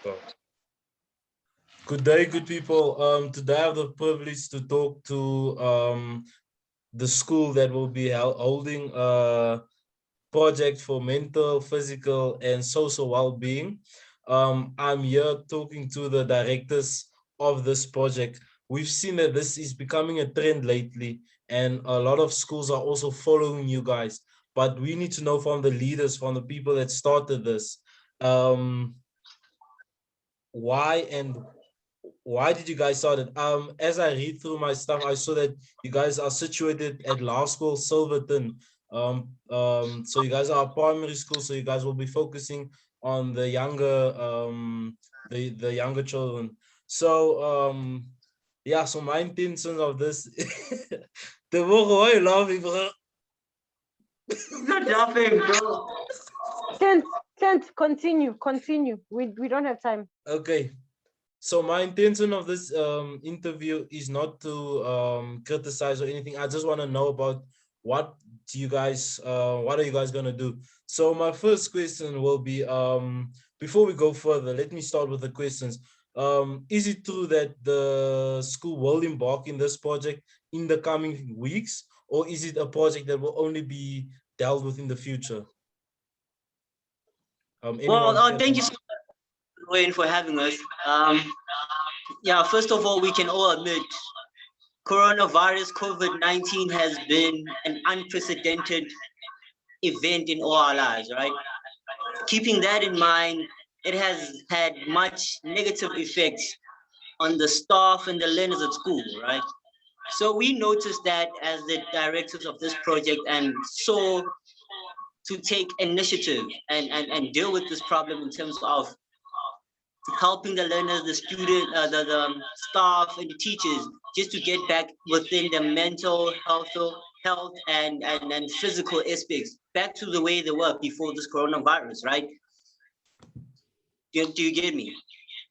So, good day, good people. Today I have the privilege to talk to the school that will be holding a project for mental, physical, and social well-being. I'm here talking to the directors of this project. We've seen that this is becoming a trend lately, and a lot of schools are also following you guys. But we need to know from the leaders, from the people that started this, um, why and why did you guys start it? As I read through my stuff, I saw that you guys are situated at Laerskool Silverton. So you guys are a primary school, so you guys will be focusing on the younger the younger children. So yeah, so my intention of this the why you laughing, bro? Not laughing, bro. Can't continue. We don't have time. Okay. So my intention of this interview is not to criticize or anything. I just want to know about what what are you guys gonna do? So my first question will be before we go further, let me start with the questions. Is it true that the school will embark in this project in the coming weeks, or is it a project that will only be dealt with in the future? Well, Anyone can thank you so much, Wayne, for having us. Yeah, first of all, we can all admit coronavirus COVID-19 has been an unprecedented event in all our lives, right? Keeping that in mind, it has had much negative effects on the staff and the learners at school, right? So we noticed that as the directors of this project and saw to take initiative and deal with this problem in terms of helping the learners, the student, the staff, and the teachers just to get back within the mental health and physical aspects back to the way they were before this coronavirus, right? Do you get me?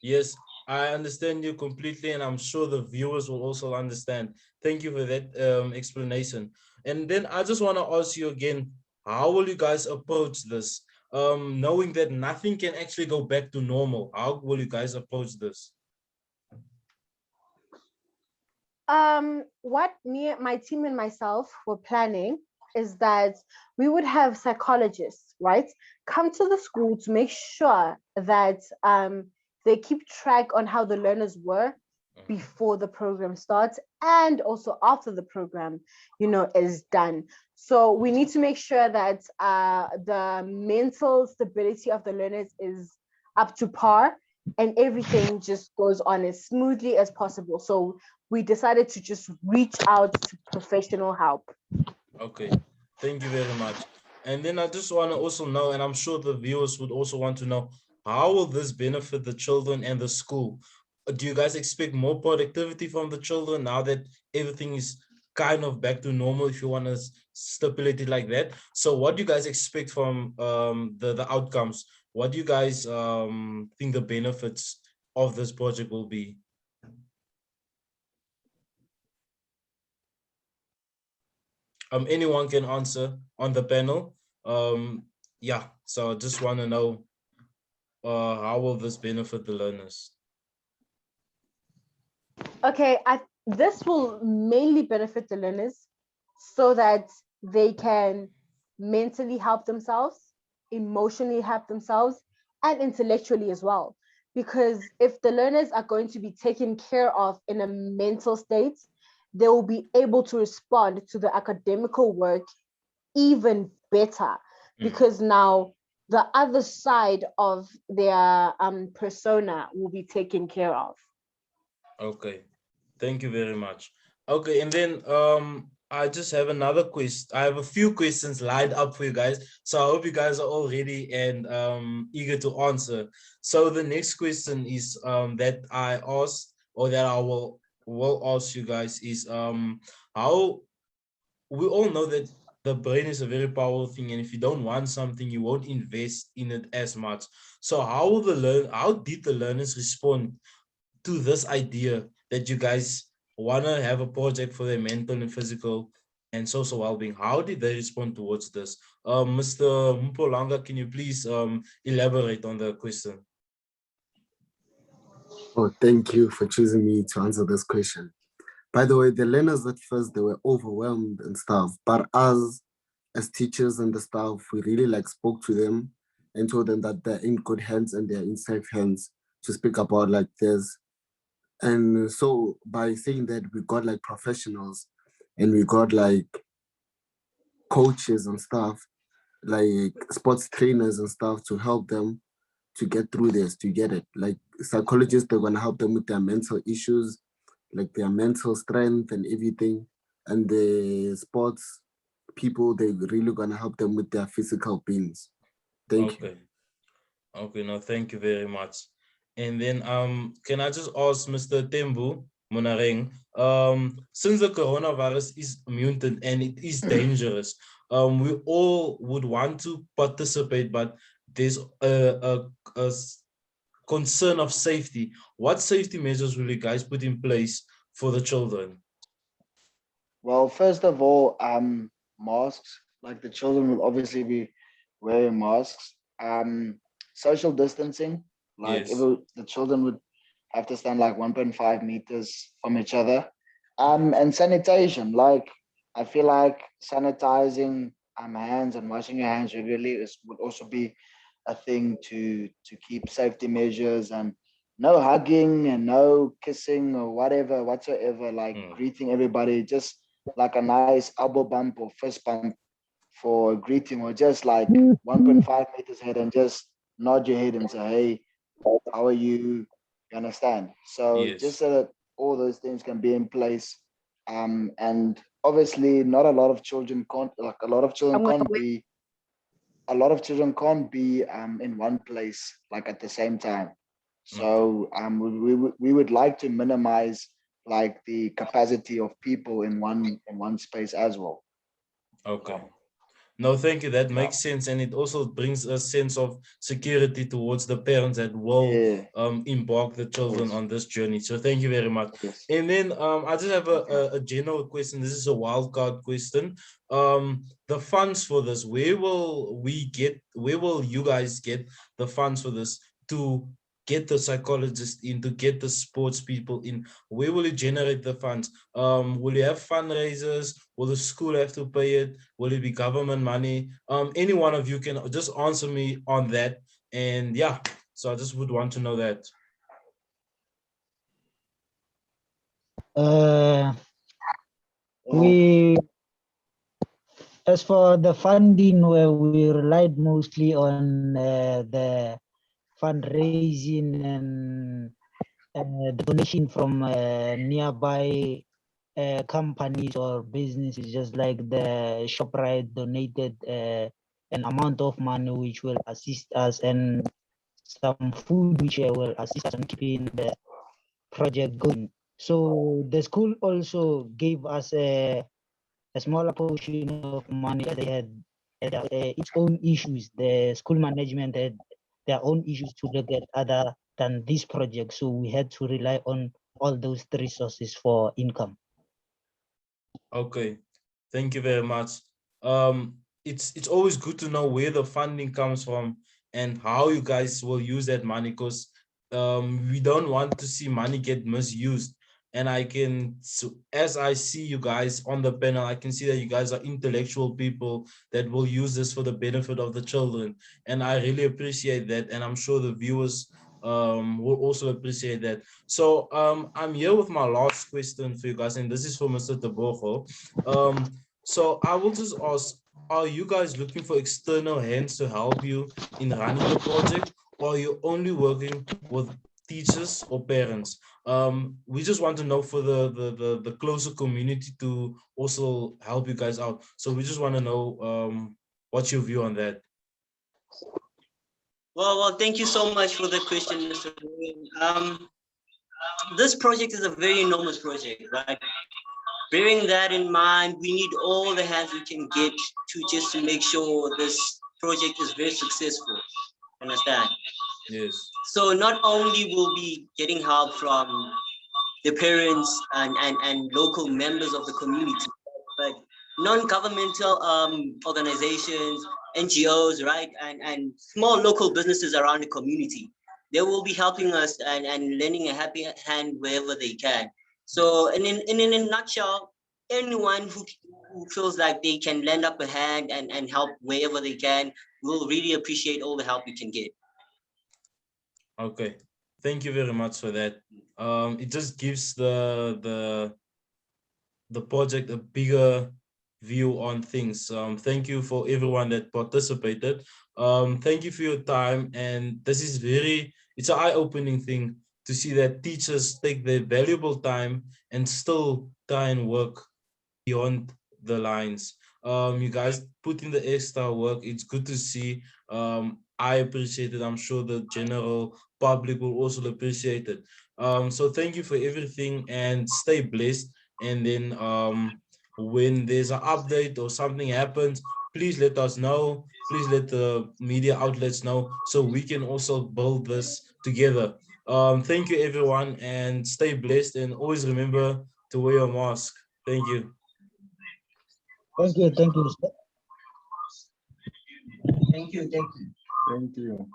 Yes, I understand you completely, and I'm sure the viewers will also understand. Thank you for that explanation. And then I just want to ask you again, how will you guys approach this? Knowing that nothing can actually go back to normal, how will you guys approach this? What me, my team, and myself were planning is that we would have psychologists, right, come to the school to make sure that they keep track on how the learners were before the program starts and also after the program, is done. So we need to make sure that the mental stability of the learners is up to par and everything just goes on as smoothly as possible. So we decided to just reach out to professional help. Okay, thank you very much. And then I just want to also know, and I'm sure the viewers would also want to know, how will this benefit the children and the school? Do you guys expect more productivity from the children now that everything is kind of back to normal, if you want to stipulate it like that? So what do you guys expect from the outcomes? What do you guys think the benefits of this project will be? Anyone can answer on the panel. Yeah, so I just want to know how will this benefit the learners? Okay, this will mainly benefit the learners so that they can mentally help themselves, emotionally help themselves, and intellectually as well. Because if the learners are going to be taken care of in a mental state, they will be able to respond to the academical work even better because now the other side of their persona will be taken care of. Okay, thank you very much. Okay, and then I just have another question. I have a few questions lined up for you guys, so I hope you guys are all ready and eager to answer. So the next question is that I asked, or that I will ask you guys, is how we all know that the brain is a very powerful thing, and if you don't want something, you won't invest in it as much. So how did the learners respond to this idea that you guys want to have a project for their mental and physical and social well-being? How did they respond towards this? Mr. Mpolanga, can you please elaborate on the question? Oh, thank you for choosing me to answer this question. By the way, the learners at first they were overwhelmed and stuff, but us as teachers and the staff, we really like spoke to them and told them that they're in good hands and they're in safe hands to speak about like this. And so by saying that, we got like professionals and we got like coaches and stuff, like sports trainers and stuff to help them to get through this, to get it. Like psychologists, they're gonna help them with their mental issues, like their mental strength and everything. And the sports people, they're really gonna help them with their physical beings. Thank you. Okay. Okay, no, thank you very much. And then can I just ask Mr. Tembu Monareng, since the coronavirus is mutant and it is dangerous, we all would want to participate, but there's a concern of safety. What safety measures will you guys put in place for the children? Well, first of all, masks. Like the children will obviously be wearing masks. Social distancing. Like Yes. the children would have to stand like 1.5 meters from each other. And sanitation. Like I feel like sanitizing hands and washing your hands regularly would also be a thing to keep safety measures, and no hugging and no kissing or whatever whatsoever, like greeting everybody, just like a nice elbow bump or fist bump for greeting, or just like 1.5 meters ahead and just nod your head and say, hey, how are you? You understand? So just Yes. so that all those things can be in place. And obviously not a lot of children can't, like a lot of children I'm gonna can't wait. be a lot of children can't be in one place like at the same time. Okay. So we would like to minimize like the capacity of people in one space as well. Okay. No, thank you. That Yeah. makes sense. And it also brings a sense of security towards the parents that will Yeah. embark the children Yes. on this journey. So thank you very much. Yes. And then I just have Okay. a general question. This is a wild card question. The funds for this, where will you guys get the funds for this to get the psychologists in, to get the sports people in? Where will you generate the funds? Will you have fundraisers? Will the school have to pay it? Will it be government money? Any one of you can just answer me on that. And yeah, so I just would want to know that. Uh, Yeah. we, as for the funding, where we relied mostly on the fundraising and the donation from nearby companies or businesses, just like the ShopRite donated an amount of money which will assist us, and some food which will assist us in keeping the project going. So the school also gave us a smaller portion of money. They had its own issues. The school management had their own issues to look at other than this project. So we had to rely on all those three sources for income. Okay, thank you very much. It's always good to know where the funding comes from and how you guys will use that money, because we don't want to see money get misused. And I can, so as I see you guys on the panel, I can see that you guys are intellectual people that will use this for the benefit of the children. And I really appreciate that. And I'm sure the viewers will also appreciate that. So I'm here with my last question for you guys, and this is for Mr. Tebogo. So I will just ask, are you guys looking for external hands to help you in running the project, or are you only working with teachers or parents? We just want to know for the closer community to also help you guys out. So we just want to know what's your view on that? Well, thank you so much for the question, Mr. Nguyen. This project is a very enormous project, right? Bearing that in mind, we need all the hands we can get to make sure this project is very successful. Understand? Yes. So not only will be getting help from the parents and local members of the community, but non-governmental organizations, NGOs, right, and small local businesses around the community. they will be helping us and lending a happy hand wherever they can. So in a nutshell, anyone who feels like they can lend up a hand and help wherever they can, we'll really appreciate all the help we can get. Okay, thank you very much for that. It just gives the project a bigger view on things. Thank you for everyone that participated. Thank you for your time, and this is it's an eye-opening thing to see that teachers take their valuable time and still try and work beyond the lines. You guys put in the extra work. It's good to see. I appreciate it. I'm sure the general public will also appreciate it. So thank you for everything and stay blessed. And then when there's an update or something happens, please let us know. Please let the media outlets know so we can also build this together. Thank you everyone and stay blessed and always remember to wear your mask. Thank you. Thank you. Thank you. Thank you. Thank you.